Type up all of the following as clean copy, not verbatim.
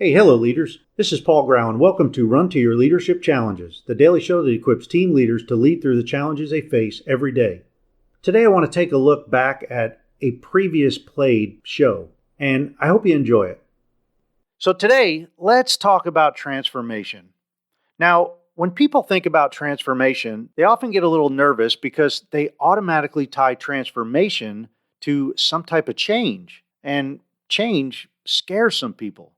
Hey, hello leaders. This is Paul Grau and welcome to Run to Your Leadership Challenges, the daily show that equips team leaders to lead through the challenges they face every day. Today I want to take a look back at a previous played show, and I hope you enjoy it. So today, let's talk about transformation. Now, when people think about transformation, they often get a little nervous because they automatically tie transformation to some type of change, and change scares some people.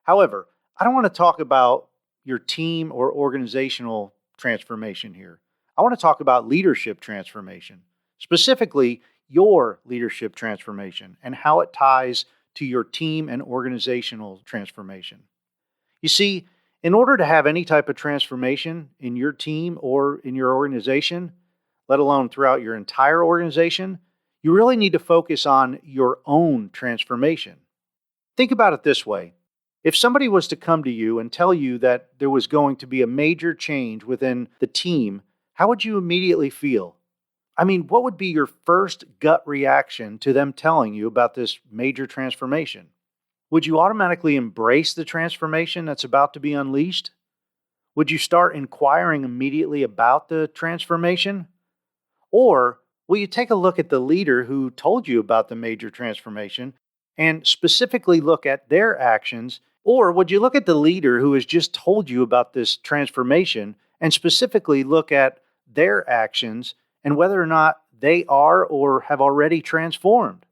However, I don't want to talk about your team or organizational transformation here. I want to talk about leadership transformation, specifically your leadership transformation and how it ties to your team and organizational transformation. You see, in order to have any type of transformation in your team or in your organization, let alone throughout your entire organization, you really need to focus on your own transformation. Think about it this way. If somebody was to come to you and tell you that there was going to be a major change within the team, how would you immediately feel? I mean, what would be your first gut reaction to them telling you about this major transformation? Would you automatically embrace the transformation that's about to be unleashed? Would you start inquiring immediately about the transformation? Or will you take a look at the leader who told you about the major transformation and specifically look at their actions? Or would you look at the leader who has just told you about this transformation and specifically look at their actions and whether or not they are or have already transformed?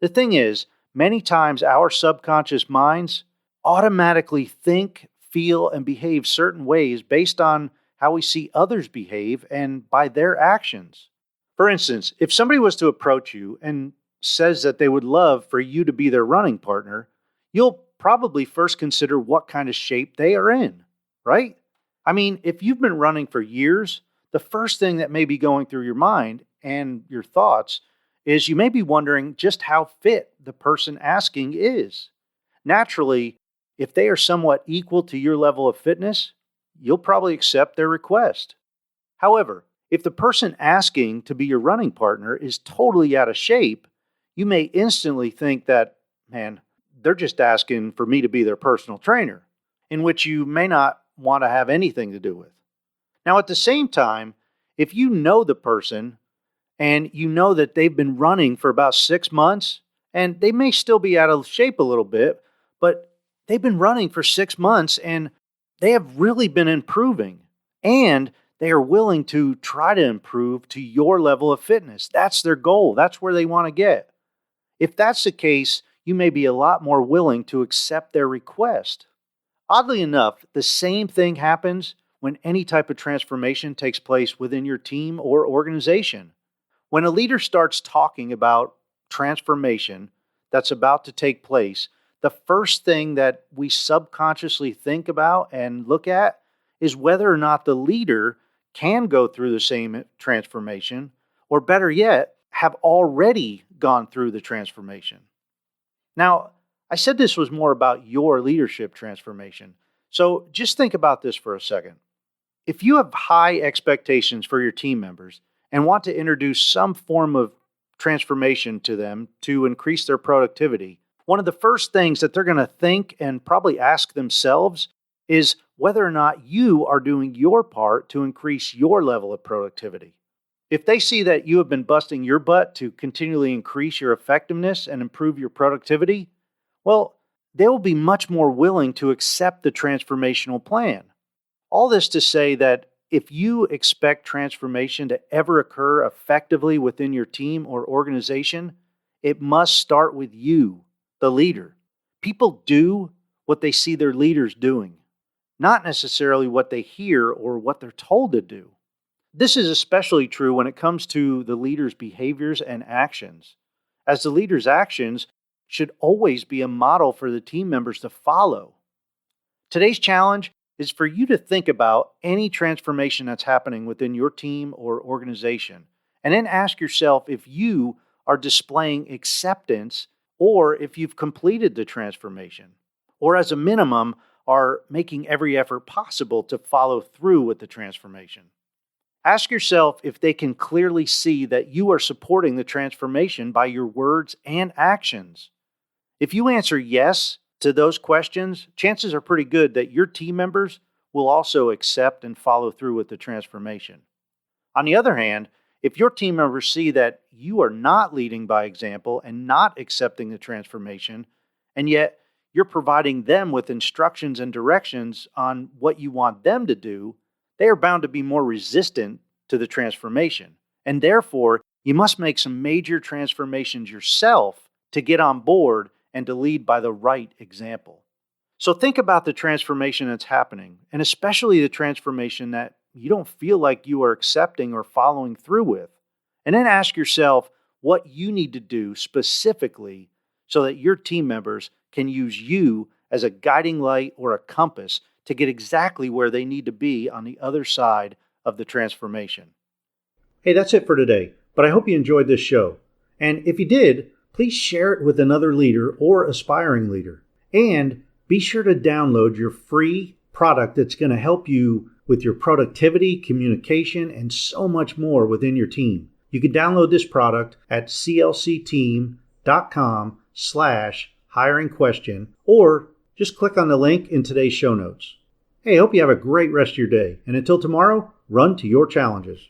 The thing is, many times our subconscious minds automatically think, feel, and behave certain ways based on how we see others behave and by their actions. For instance, if somebody was to approach you and says that they would love for you to be their running partner, you'll probably first consider what kind of shape they are in, right? I mean, if you've been running for years, the first thing that may be going through your mind and your thoughts is you may be wondering just how fit the person asking is. Naturally, if they are somewhat equal to your level of fitness, you'll probably accept their request. However, if the person asking to be your running partner is totally out of shape, you may instantly think that, man, they're just asking for me to be their personal trainer, in which you may not want to have anything to do with. Now, at the same time, if you know the person and you know that they've been running for about 6 months, and they may still be out of shape a little bit, but they've been running for 6 months and they have really been improving, and they are willing to try to improve to your level of fitness. That's their goal. That's where they want to get. If that's the case, you may be a lot more willing to accept their request. Oddly enough, the same thing happens when any type of transformation takes place within your team or organization. When a leader starts talking about transformation that's about to take place, the first thing that we subconsciously think about and look at is whether or not the leader can go through the same transformation, or better yet, have already gone through the transformation. Now, I said this was more about your leadership transformation, so just think about this for a second. If you have high expectations for your team members and want to introduce some form of transformation to them to increase their productivity, one of the first things that they're going to think and probably ask themselves is whether or not you are doing your part to increase your level of productivity. If they see that you have been busting your butt to continually increase your effectiveness and improve your productivity, well, they will be much more willing to accept the transformational plan. All this to say that if you expect transformation to ever occur effectively within your team or organization, it must start with you, the leader. People do what they see their leaders doing, not necessarily what they hear or what they're told to do. This is especially true when it comes to the leader's behaviors and actions, as the leader's actions should always be a model for the team members to follow. Today's challenge is for you to think about any transformation that's happening within your team or organization, and then ask yourself if you are displaying acceptance or if you've completed the transformation, or as a minimum, are making every effort possible to follow through with the transformation. Ask yourself if they can clearly see that you are supporting the transformation by your words and actions. If you answer yes, to those questions, chances are pretty good that your team members will also accept and follow through with the transformation. On the other hand, if your team members see that you are not leading by example and not accepting the transformation, and yet you're providing them with instructions and directions on what you want them to do, they are bound to be more resistant to the transformation. And therefore, you must make some major transformations yourself to get on board and to lead by the right example. So think about the transformation that's happening, and especially the transformation that you don't feel like you are accepting or following through with. And then ask yourself what you need to do specifically so that your team members can use you as a guiding light or a compass to get exactly where they need to be on the other side of the transformation. Hey, that's it for today, but I hope you enjoyed this show. And if you did, please share it with another leader or aspiring leader. And be sure to download your free product that's going to help you with your productivity, communication, and so much more within your team. You can download this product at clcteam.com/hiring question, or just click on the link in today's show notes. Hey, I hope you have a great rest of your day. And until tomorrow, run to your challenges.